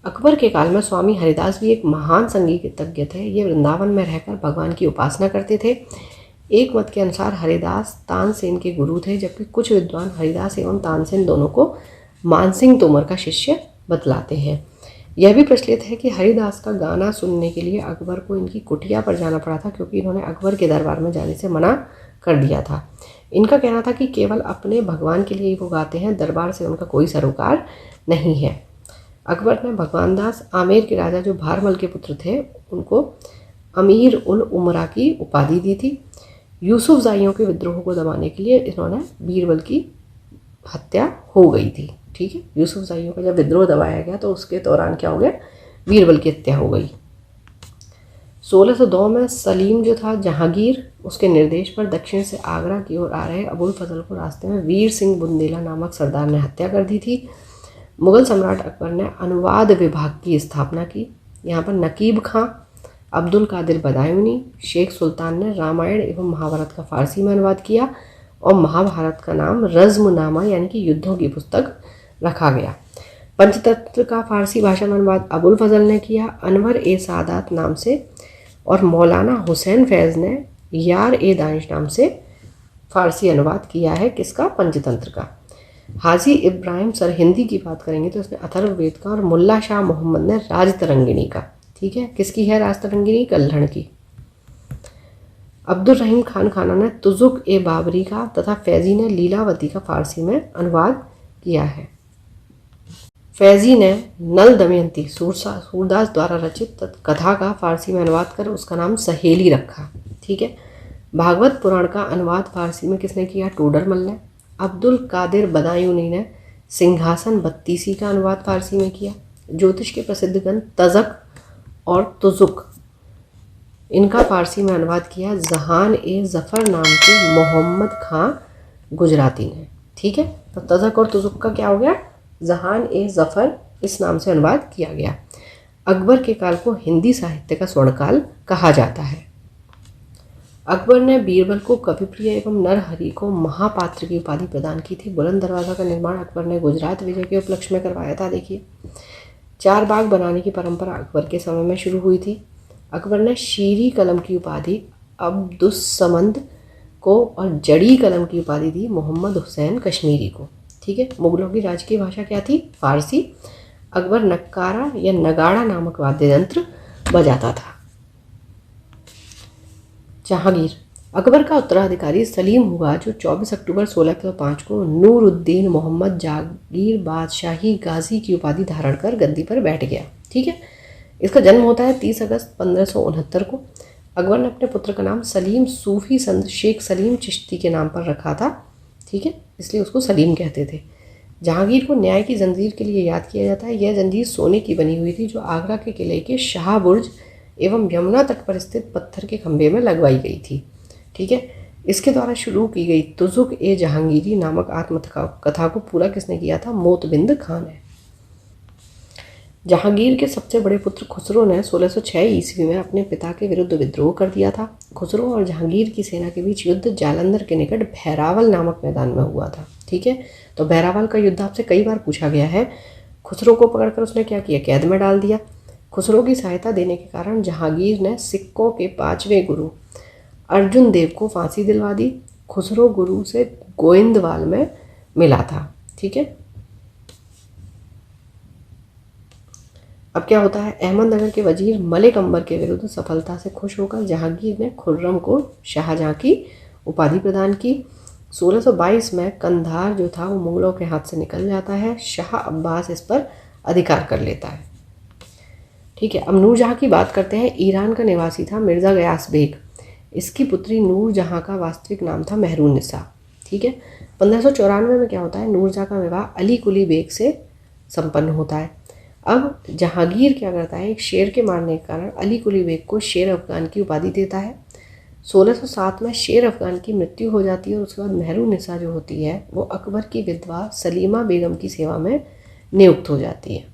अकबर के काल में स्वामी हरिदास भी एक महान संगीतज्ञ थे। ये वृंदावन में रहकर भगवान की उपासना करते थे। एक मत के अनुसार हरिदास तानसेन के गुरु थे, जबकि कुछ विद्वान हरिदास एवं तानसेन दोनों को मानसिंह तोमर का शिष्य बतलाते हैं। यह भी प्रचलित है कि हरिदास का गाना सुनने के लिए अकबर को इनकी कुटिया पर जाना पड़ा था, क्योंकि इन्होंने अकबर के दरबार में जाने से मना कर दिया था। इनका कहना था कि केवल अपने भगवान के लिए ही वो गाते हैं, दरबार से उनका कोई सरोकार नहीं है। अकबर ने भगवान दास आमेर के राजा जो भारमल के पुत्र थे उनको अमीर उल उमरा की उपाधि दी थी। यूसुफ जाइयों के विद्रोह को दबाने के लिए इन्होंने बीरबल की हत्या हो गई थी। ठीक है, यूसुफ जाइयों का जब विद्रोह दबाया गया तो उसके दौरान क्या हो गया, बीरबल की हत्या हो गई। 1602 में सलीम जो था जहांगीर, उसके निर्देश पर दक्षिण से आगरा की ओर आ रहे अबुल फजल को रास्ते में वीर सिंह बुंदेला नामक सरदार ने हत्या कर दी थी। मुगल सम्राट अकबर ने अनुवाद विभाग की स्थापना की। यहाँ पर नकीब खां, अब्दुल कादिर बदायूनी, शेख सुल्तान ने रामायण एवं महाभारत का फारसी में अनुवाद किया और महाभारत का नाम रज़्मनामा यानी कि युद्धों की पुस्तक रखा गया। पंचतंत्र का फारसी भाषा में अनुवाद अबुल फजल ने किया अनवर ए सादात नाम से, और मौलाना हुसैन फैज़ ने यार ए दानिश नाम से फारसी अनुवाद किया है किसका? पंचतंत्र का। हाजी इब्राहिम सरहिंदी की बात करेंगे तो उसने अथर्ववेद का, और मुल्ला शाह मोहम्मद ने राजतरंगिणी का। ठीक है, किसकी है राजतरंगिणी? कल्हड़ की। अब्दुल रहीम खान खाना ने तुजुक ए बाबरी का तथा फैज़ी ने लीलावती का फारसी में अनुवाद किया है। फैज़ी ने नल दमयंती सूरदास द्वारा रचित कथा का फारसी में अनुवाद कर उसका नाम सहेली रखा। ठीक है, भागवत पुराण का अनुवाद फारसी में किसने किया? टोडरमल ने। अब्दुल कादिर बदायूनी ने सिंहासन बत्तीसी का अनुवाद फारसी में किया। ज्योतिष के प्रसिद्ध ग्रंथ तज़क और तुजुक, इनका फारसी में अनुवाद किया जहान ए ज़फ़र नाम के मोहम्मद खां गुजराती ने। ठीक है, तो तज़क और तुजुक का क्या हो गया? जहान ए ज़फ़र इस नाम से अनुवाद किया गया। अकबर के काल को हिंदी साहित्य का स्वर्णकाल कहा जाता है। अकबर ने बीरबल को कविप्रिय एवं नरहरि को महापात्र की उपाधि प्रदान की थी। बुलंद दरवाज़ा का निर्माण अकबर ने गुजरात विजय के उपलक्ष्य में करवाया था। देखिए, 4 बाग बनाने की परंपरा अकबर के समय में शुरू हुई थी। अकबर ने शीरी कलम की उपाधि अब्दुस्समद को और जड़ी कलम की उपाधि दी मोहम्मद हुसैन कश्मीरी को। ठीक है। मुगलों की राजकीय भाषा क्या थी? फारसी। अकबर नक्कारा या नगाड़ा नामक वाद्य यंत्र बजाता था। जहांगीर। अकबर का उत्तराधिकारी सलीम हुआ जो 24 अक्टूबर 1605 को नूरुद्दीन मोहम्मद जागीर बादशाही गाजी की उपाधि धारण कर गद्दी पर बैठ गया। ठीक है। इसका जन्म होता है 30 अगस्त 1569 को। अकबर ने अपने पुत्र का नाम सलीम सूफी संत शेख सलीम चिश्ती के नाम पर रखा था। ठीक है, इसलिए उसको सलीम कहते थे। जहांगीर को न्याय की जंजीर के लिए याद किया जाता है। यह जंजीर सोने की बनी हुई थी जो आगरा के किले के शाह बुर्ज एवं यमुना तट पर स्थित पत्थर के खंभे में लगवाई गई थी। ठीक है। इसके द्वारा शुरू की गई तुजुक ए जहांगीरी नामक आत्मकथा को पूरा किसने किया था? मोतबिंद खान है। जहांगीर के सबसे बड़े पुत्र खुसरो ने 1606 ईस्वी में अपने पिता के विरुद्ध विद्रोह कर दिया था। खुसरो और जहांगीर की सेना के बीच युद्ध जालंधर के निकट भैरावल नामक मैदान में हुआ था। ठीक है। तो भैरावल का युद्ध आपसे कई बार पूछा गया है। खुसरो को पकड़कर उसने क्या किया? कैद में डाल दिया। खुसरो की सहायता देने के कारण जहांगीर ने सिक्कों के 5वें गुरु अर्जुन देव को फांसी दिलवा दी। खुसरो गुरु से गोइंदवाल में मिला था। ठीक है। अब क्या होता है? अहमदनगर के वजीर मलिक अंबर के विरुद्ध सफलता से खुश होकर जहांगीर ने खुर्रम को शाहजहां की उपाधि प्रदान की। 1622 में कंधार जो था वो मुगलों के हाथ से निकल जाता है। शाह अब्बास इस पर अधिकार कर लेता है। ठीक है। अब नूरजहां की बात करते हैं। ईरान का निवासी था मिर्ज़ा गयास बेग। इसकी पुत्री नूरजहां का वास्तविक नाम था मेहरुन्निसा। ठीक है। 1594 में क्या होता है? नूरजहां का विवाह अली कुली बेग से संपन्न होता है। अब जहांगीर क्या करता है? एक शेर के मारने के कारण अली कुली बेग को शेर अफगान की उपाधि देता है। 1607 में शेर अफगान की मृत्यु हो जाती है और उसके बाद मेहरुन्निसा जो होती है वो अकबर की विधवा सलीमा बेगम की सेवा में नियुक्त हो जाती है।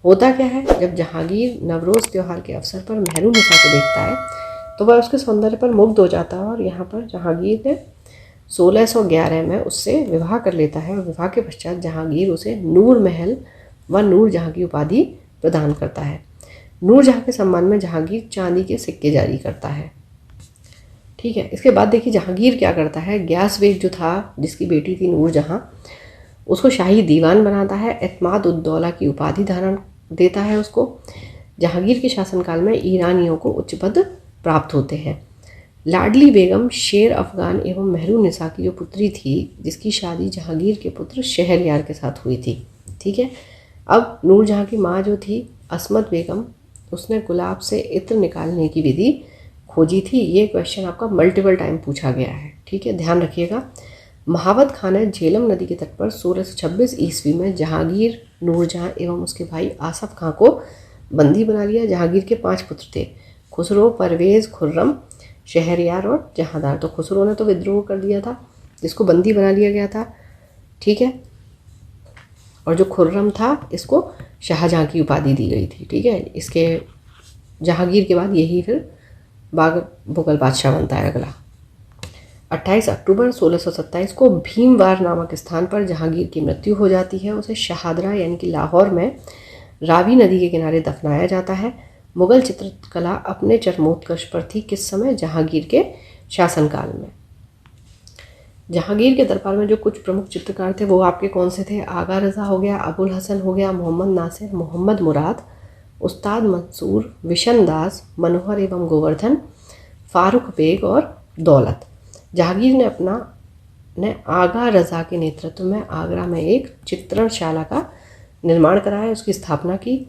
होता क्या है? जब जहांगीर नवरोज़ त्यौहार के अवसर पर मेहरुन्निसा को देखता है तो वह उसके सौंदर्य पर मुग्ध हो जाता है और यहाँ पर जहांगीर ने 1611 में उससे विवाह कर लेता है और विवाह के पश्चात जहांगीर उसे नूर महल व नूरजहां की उपाधि प्रदान करता है। नूरजहां के सम्मान में जहांगीर चांदी के सिक्के जारी करता है। ठीक है। इसके बाद देखिए जहांगीर क्या करता है? गयास बेग जो था जिसकी बेटी थी नूरजहां, उसको शाही दीवान बनाता है। एतमाद उद्दौला की उपाधि धारण देता है उसको। जहांगीर के शासनकाल में ईरानियों को उच्च पद प्राप्त होते हैं। लाडली बेगम शेर अफगान एवं मेहरुन्निसा की जो पुत्री थी जिसकी शादी जहांगीर के पुत्र शहरयार के साथ हुई थी। ठीक है। अब नूरजहां की माँ जो थी असमत बेगम, उसने गुलाब से इत्र निकालने की विधि खोजी थी। ये क्वेश्चन आपका मल्टीपल टाइम पूछा गया है। ठीक है, ध्यान रखिएगा। महावत खान ने झेलम नदी के तट पर 1626 ईस्वी में जहांगीर, नूरजहां एवं उसके भाई आसफ खां को बंदी बना लिया। जहांगीर के 5 पुत्र थे, खुसरो, परवेज़, खुर्रम, शहरयार और जहांदार। तो खुसरो ने तो विद्रोह कर दिया था जिसको बंदी बना लिया गया था। ठीक है। और जो खुर्रम था इसको शाहजहां की उपाधि दी गई थी। ठीक है। इसके जहांगीर के बाद यही फिर मुगल बादशाह बनता है अगला। 28 अक्टूबर 1627 को भीमवार नामक स्थान पर जहांगीर की मृत्यु हो जाती है। उसे शहादरा यानी कि लाहौर में रावी नदी के किनारे दफनाया जाता है। मुगल चित्रकला अपने चरमोत्कर्ष पर थी किस समय? जहांगीर के शासनकाल में। जहांगीर के दरबार में जो कुछ प्रमुख चित्रकार थे वो आपके कौन से थे? आगा रज़ा हो गया, अबुल हसन हो गया, मोहम्मद नासिर, मोहम्मद मुराद, उस्ताद मंसूर, विशन दास, मनोहर एवं गोवर्धन, फारूक बेग और दौलत। जहांगीर ने आगा रज़ा के नेतृत्व में आगरा में एक चित्रणशाला का निर्माण कराया, उसकी स्थापना की।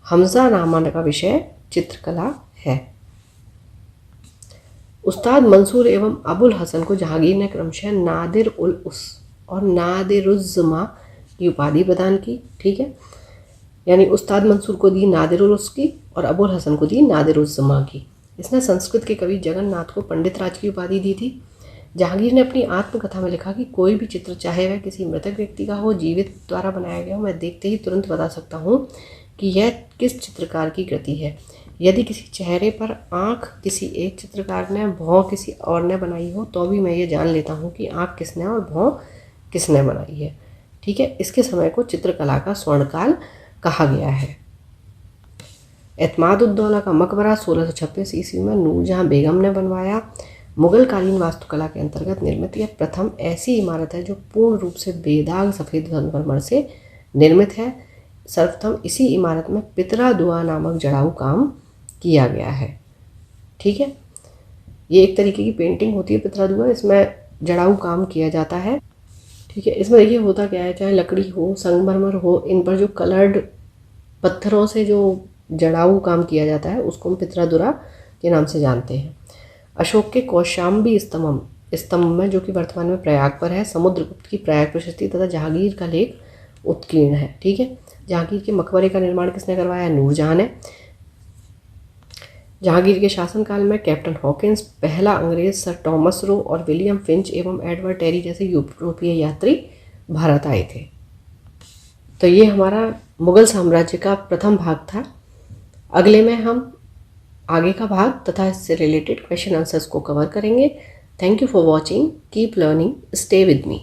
हमजा नामा का विषय चित्रकला है। उस्ताद मंसूर एवं अबुल हसन को जहांगीर ने क्रमशः नादिर उल उस और नादिरुज़्ज़मा की उपाधि प्रदान की। ठीक है। यानी उस्ताद मंसूर को दी नादिर उल उस की और अबुल हसन को दी नादिरुज़्ज़मा की। इसने संस्कृत के कवि जगन्नाथ को पंडित राज की उपाधि दी थी। जहांगीर ने अपनी आत्मकथा में लिखा कि कोई भी चित्र, चाहे वह किसी मृतक व्यक्ति का हो, जीवित द्वारा बनाया गया हो, मैं देखते ही तुरंत बता सकता हूँ कि यह किस चित्रकार की कृति है। यदि किसी चेहरे पर आँख किसी एक चित्रकार ने, भौं किसी और ने बनाई हो तो भी मैं ये जान लेता हूँ कि आँख किसने और भौं किसने बनाई है। ठीक है। इसके समय को चित्रकला का स्वर्णकाल कहा गया है। एतमाद-उद-दौला का मकबरा 1626 ईस्वी में नूरजहां बेगम ने बनवाया। मुगल कालीन वास्तुकला के अंतर्गत निर्मित यह प्रथम ऐसी इमारत है जो पूर्ण रूप से बेदाग सफ़ेद संगमरमर से निर्मित है। सर्वप्रथम इसी इमारत में पितरा दुआ नामक जड़ाऊ काम किया गया है। ठीक है, ये एक तरीके की पेंटिंग होती है पितरा दुआ, इसमें जड़ाऊ काम किया जाता है। ठीक है, इसमें देखिए होता क्या है, चाहे लकड़ी हो, संगमरमर हो, इन पर जो कलर्ड पत्थरों से जो जड़ाऊ काम किया जाता है उसको हम पितरादुरा के नाम से जानते हैं। अशोक के कौशाम्बी स्तंभ में, जो कि वर्तमान में प्रयाग पर है, समुद्रगुप्त की प्रयाग प्रशस्ति तथा जहांगीर का लेख उत्कीर्ण है। ठीक है, जहांगीर के मकबरे का निर्माण किसने करवाया? नूरजहां ने। जहांगीर के शासनकाल में कैप्टन हॉकिंस, पहला अंग्रेज सर टॉमस रो और विलियम फिंच एवं एडवर्ड टेरी जैसे यूरोपीय यात्री भारत आए थे। तो ये हमारा मुगल साम्राज्य का प्रथम भाग था। अगले में हम आगे का भाग तथा इससे रिलेटेड क्वेश्चन आंसर्स को कवर करेंगे। Thank you for watching, keep learning, stay with me.